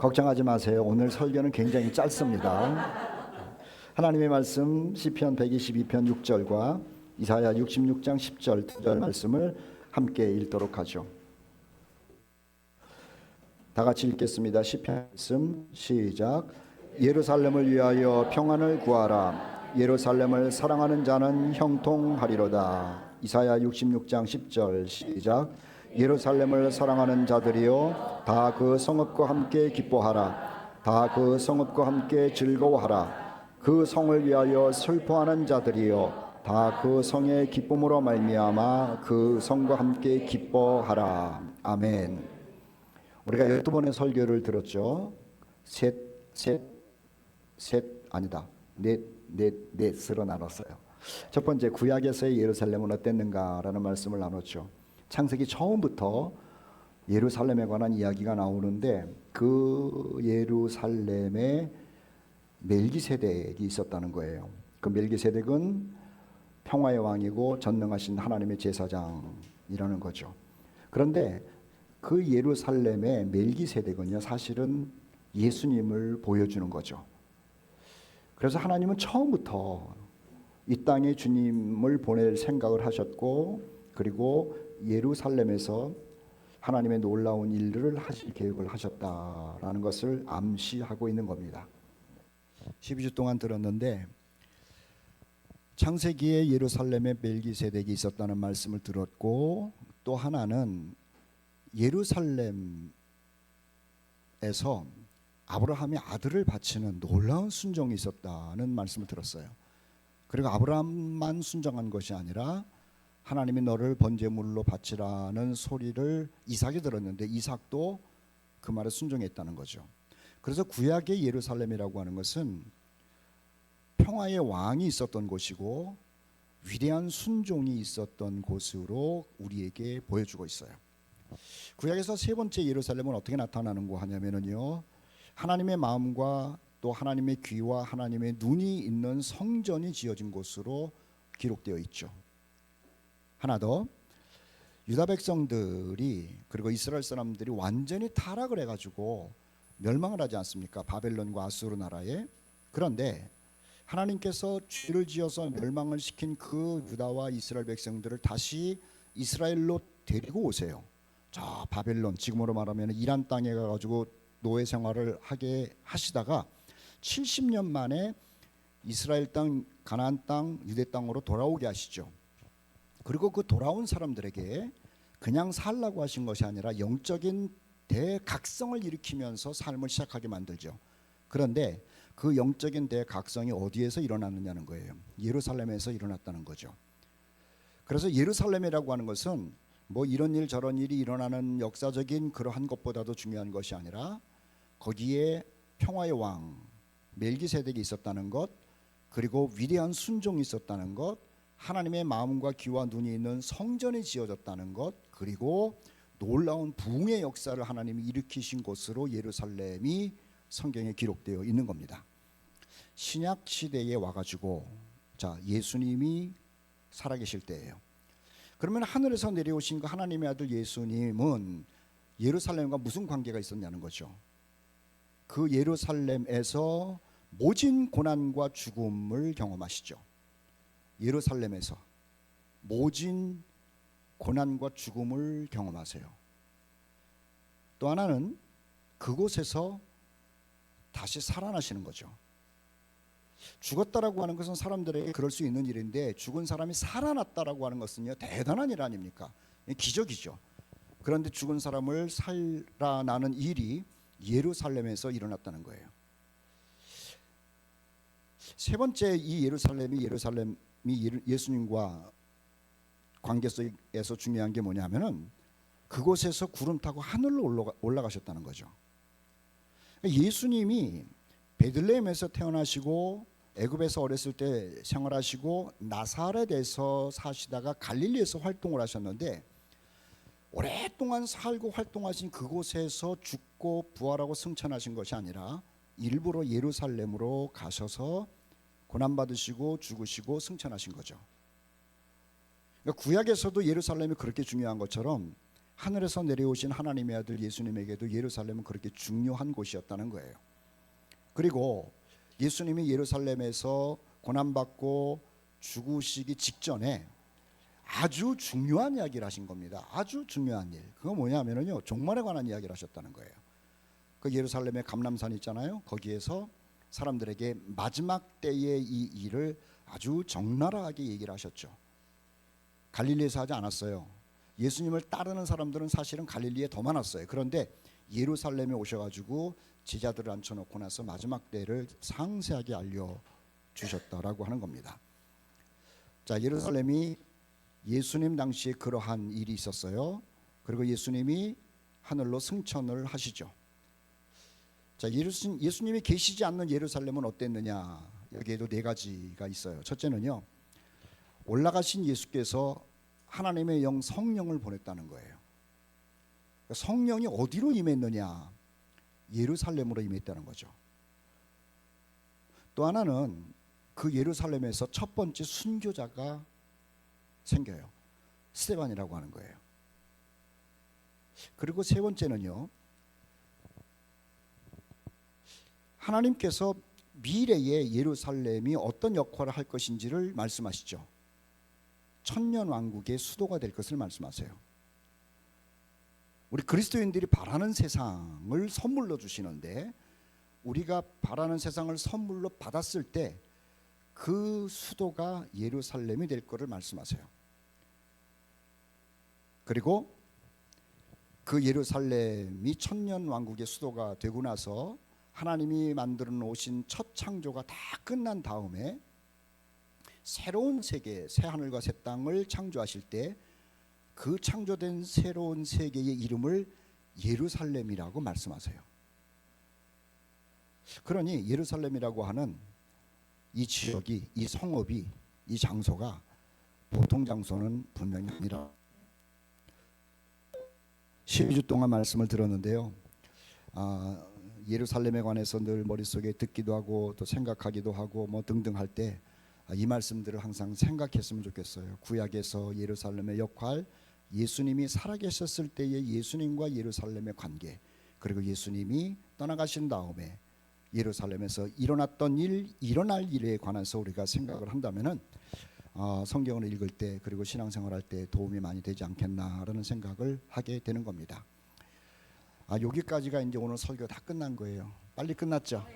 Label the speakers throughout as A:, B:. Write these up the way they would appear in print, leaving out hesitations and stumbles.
A: 걱정하지 마세요. 오늘 설교는 굉장히 짧습니다. 하나님의 말씀 시편 122편 6절과 이사야 66장 10절 2절 말씀을 함께 읽도록 하죠. 다 같이 읽겠습니다. 시편 말씀 시작. 예루살렘을 위하여 평안을 구하라. 예루살렘을 사랑하는 자는 형통하리로다. 이사야 66장 10절 시작. 예루살렘을 사랑하는 자들이여 다 그 성읍과 함께 기뻐하라. 다 그 성읍과 함께 즐거워하라. 그 성을 위하여 슬퍼하는 자들이여 다 그 성의 기쁨으로 말미암아 그 성과 함께 기뻐하라. 아멘. 우리가 12번의 설교를 들었죠. 넷으로 나눴어요. 첫 번째, 구약에서의 예루살렘은 어땠는가라는 말씀을 나눴죠. 창세기 처음부터 예루살렘에 관한 이야기가 나오는데 그 예루살렘에 멜기세덱이 있었다는 거예요. 그 멜기세덱은 평화의 왕이고 전능하신 하나님의 제사장이라는 거죠. 그런데 그 예루살렘의 멜기세덱은요, 사실은 예수님을 보여주는 거죠. 그래서 하나님은 처음부터 이 땅에 주님을 보낼 생각을 하셨고, 그리고 예루살렘에서 하나님의 놀라운 일들을 하실 계획을 하셨다라는 것을 암시하고 있는 겁니다. 12주 동안 들었는데 창세기에 예루살렘에 멜기세덱이 있었다는 말씀을 들었고, 또 하나는 예루살렘에서 아브라함이 아들을 바치는 놀라운 순종이 있었다는 말씀을 들었어요. 그리고 아브라함만 순종한 것이 아니라 하나님이 너를 번제물로 바치라는 소리를 이삭이 들었는데 이삭도 그 말에 순종했다는 거죠. 그래서 구약의 예루살렘이라고 하는 것은 평화의 왕이 있었던 곳이고 위대한 순종이 있었던 곳으로 우리에게 보여주고 있어요. 구약에서 세 번째 예루살렘은 어떻게 나타나는가 하냐면요, 하나님의 마음과 또 하나님의 귀와 하나님의 눈이 있는 성전이 지어진 곳으로 기록되어 있죠. 하나 더, 유다 백성들이 그리고 이스라엘 사람들이 완전히 타락을 해가지고 멸망을 하지 않습니까? 바벨론과 아수르 나라에. 그런데 하나님께서 죄를 지어서 멸망을 시킨 그 유다와 이스라엘 백성들을 다시 이스라엘로 데리고 오세요. 저 바벨론, 지금으로 말하면 이란 땅에 가가지고 노예 생활을 하게 하시다가 70년 만에 이스라엘 땅, 가나안 땅, 유대 땅으로 돌아오게 하시죠. 그리고 그 돌아온 사람들에게 그냥 살라고 하신 것이 아니라 영적인 대각성을 일으키면서 삶을 시작하게 만들죠. 그런데 그 영적인 대각성이 어디에서 일어났느냐는 거예요. 예루살렘에서 일어났다는 거죠. 그래서 예루살렘이라고 하는 것은 뭐 이런 일 저런 일이 일어나는 역사적인 그러한 것보다도 중요한 것이 아니라 거기에 평화의 왕 멜기세덱이 있었다는 것, 그리고 위대한 순종이 있었다는 것, 하나님의 마음과 귀와 눈이 있는 성전이 지어졌다는 것, 그리고 놀라운 부흥의 역사를 하나님이 일으키신 곳으로 예루살렘이 성경에 기록되어 있는 겁니다. 신약 시대에 와가지고 자, 예수님이 살아계실 때예요. 그러면 하늘에서 내려오신 그 하나님의 아들 예수님은 예루살렘과 무슨 관계가 있었냐는 거죠. 그 예루살렘에서 모진 고난과 죽음을 경험하시죠. 예루살렘에서 모진 고난과 죽음을 경험하세요. 또 하나는 그곳에서 다시 살아나시는 거죠. 죽었다라고 하는 것은 사람들에게 그럴 수 있는 일인데 죽은 사람이 살아났다라고 하는 것은요, 대단한 일 아닙니까? 기적이죠. 그런데 죽은 사람을 살아나는 일이 예루살렘에서 일어났다는 거예요. 세 번째, 이 예루살렘이 예수님과 관계 속에서 중요한 게 뭐냐면은 그곳에서 구름 타고 하늘로 올라가셨다는 거죠. 예수님이 베들레헴에서 태어나시고 애굽에서 어렸을 때 생활하시고 나사렛에서 사시다가 갈릴리에서 활동을 하셨는데 오랫동안 살고 활동하신 그곳에서 죽고 부활하고 승천하신 것이 아니라 일부러 예루살렘으로 가셔서 고난받으시고 죽으시고 승천하신 거죠. 그러니까 구약에서도 예루살렘이 그렇게 중요한 것처럼 하늘에서 내려오신 하나님의 아들 예수님에게도 예루살렘은 그렇게 중요한 곳이었다는 거예요. 그리고 예수님이 예루살렘에서 고난받고 죽으시기 직전에 아주 중요한 이야기를 하신 겁니다. 아주 중요한 일. 그거 뭐냐면요, 종말에 관한 이야기를 하셨다는 거예요. 그 예루살렘의 감람산 있잖아요. 거기에서 사람들에게 마지막 때의 이 일을 아주 적나라하게 얘기를 하셨죠. 갈릴리에서 하지 않았어요. 예수님을 따르는 사람들은 사실은 갈릴리에 더 많았어요. 그런데 예루살렘에 오셔가지고 제자들을 앉혀놓고 나서 마지막 때를 상세하게 알려주셨다라고 하는 겁니다. 자, 예루살렘이 예수님 당시에 그러한 일이 있었어요. 그리고 예수님이 하늘로 승천을 하시죠. 자, 예수님이 계시지 않는 예루살렘은 어땠느냐? 여기에도 네 가지가 있어요. 첫째는요, 올라가신 예수께서 하나님의 영 성령을 보냈다는 거예요. 성령이 어디로 임했느냐? 예루살렘으로 임했다는 거죠. 또 하나는 그 예루살렘에서 첫 번째 순교자가 생겨요. 스데반이라고 하는 거예요. 그리고 세 번째는요, 하나님께서 미래의 예루살렘이 어떤 역할을 할 것인지를 말씀하시죠. 천년왕국의 수도가 될 것을 말씀하세요. 우리 그리스도인들이 바라는 세상을 선물로 주시는데, 우리가 바라는 세상을 선물로 받았을 때 그 수도가 예루살렘이 될 것을 말씀하세요. 그리고 그 예루살렘이 천년왕국의 수도가 되고 나서 하나님이 만들어 놓으신 첫 창조가 다 끝난 다음에 새로운 세계, 새 하늘과 새 땅을 창조하실 때 그 창조된 새로운 세계의 이름을 예루살렘이라고 말씀하세요. 그러니 예루살렘이라고 하는 이 지역이, 이 성읍이, 이 장소가 보통 장소는 분명히 아니라 12주 동안 말씀을 들었는데요. 예루살렘에 관해서 늘 머릿속에 듣기도 하고 또 생각하기도 하고 뭐 등등 할 때 이 말씀들을 항상 생각했으면 좋겠어요. 구약에서 예루살렘의 역할, 예수님이 살아계셨을 때의 예수님과 예루살렘의 관계, 그리고 예수님이 떠나가신 다음에 예루살렘에서 일어났던 일, 일어날 일에 관해서 우리가 생각을 한다면은 성경을 읽을 때 그리고 신앙생활할 때 도움이 많이 되지 않겠나라는 생각을 하게 되는 겁니다. 여기까지가 이제 오늘 설교 다 끝난 거예요. 빨리 끝났죠?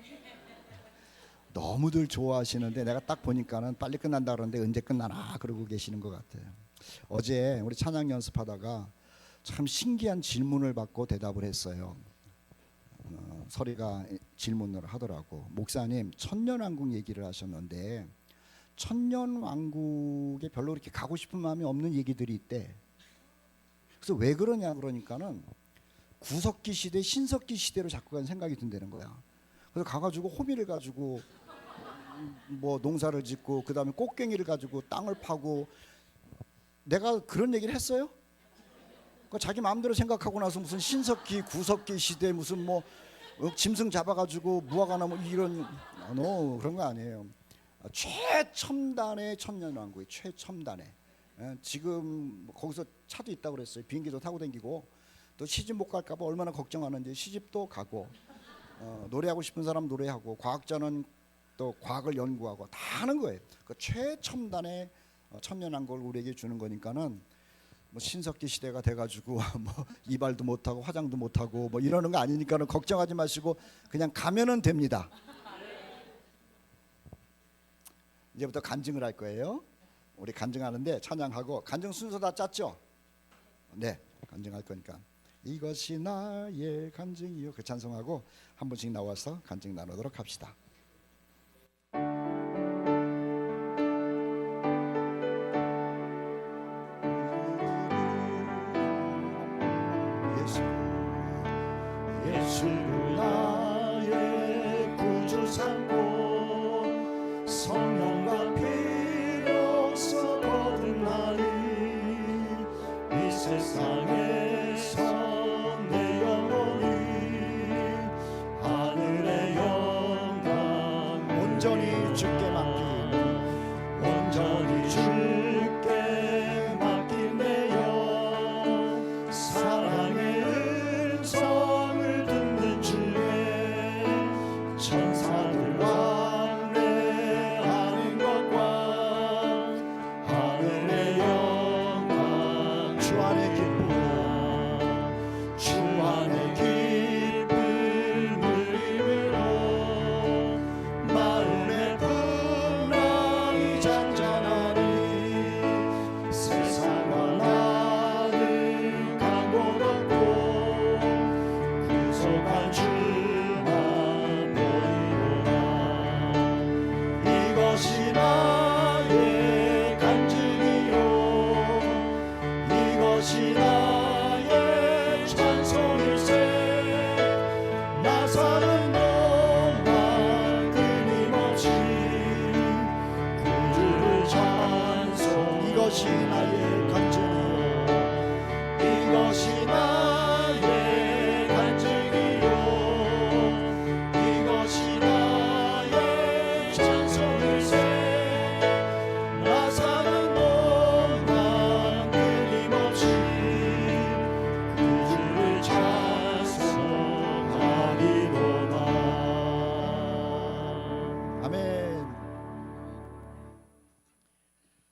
A: 너무들 좋아하시는데 내가 딱 보니까는 빨리 끝난다 그러는데 언제 끝나나 그러고 계시는 것 같아요. 어제 우리 찬양 연습하다가 참 신기한 질문을 받고 대답을 했어요. 서리가 질문을 하더라고. 목사님, 천년왕국 얘기를 하셨는데 천년왕국에 별로 그렇게 가고 싶은 마음이 없는 얘기들이 있대. 그래서 왜 그러냐 그러니까는 구석기 시대, 신석기 시대로 자꾸 간 생각이 든다는 거야. 그래서 가가지고 호미를 가지고 뭐 농사를 짓고 그 다음에 꽃갱이를 가지고 땅을 파고, 내가 그런 얘기를 했어요? 그러니까 자기 마음대로 생각하고 나서 무슨 신석기, 구석기 시대 무슨 뭐 짐승 잡아가지고 무화과나 뭐 이런 그런 거 아니에요. 최첨단의 천년왕국이 최첨단의. 지금 거기서 차도 있다고 그랬어요. 비행기도 타고 다니고 또 시집 못 갈까봐 얼마나 걱정하는지 시집도 가고 노래하고 싶은 사람 노래하고 과학자는 또 과학을 연구하고 다 하는 거예요. 그 최첨단의 천년왕국을 우리에게 주는 거니까는 뭐 신석기 시대가 돼가지고 뭐 이발도 못하고 화장도 못하고 뭐 이러는 거 아니니까는 걱정하지 마시고 그냥 가면은 됩니다. 이제부터 간증을 할 거예요. 우리 간증하는데 찬양하고 간증 순서 다 짰죠? 네, 간증할 거니까 이것이 나의 간증이요 그 찬송하고 한 분씩 나와서 간증 나누도록 합시다.
B: 예수를 나의 구주 삼고 성령과 피로써 거듭나니 이 세상에서 내 영혼이 하늘의 영광
A: 온전히 주께 맡기고
B: 온전히 주께 맡긴 내 영 사는 동안 끊임없이 구주를 찬송
A: 이것이 나의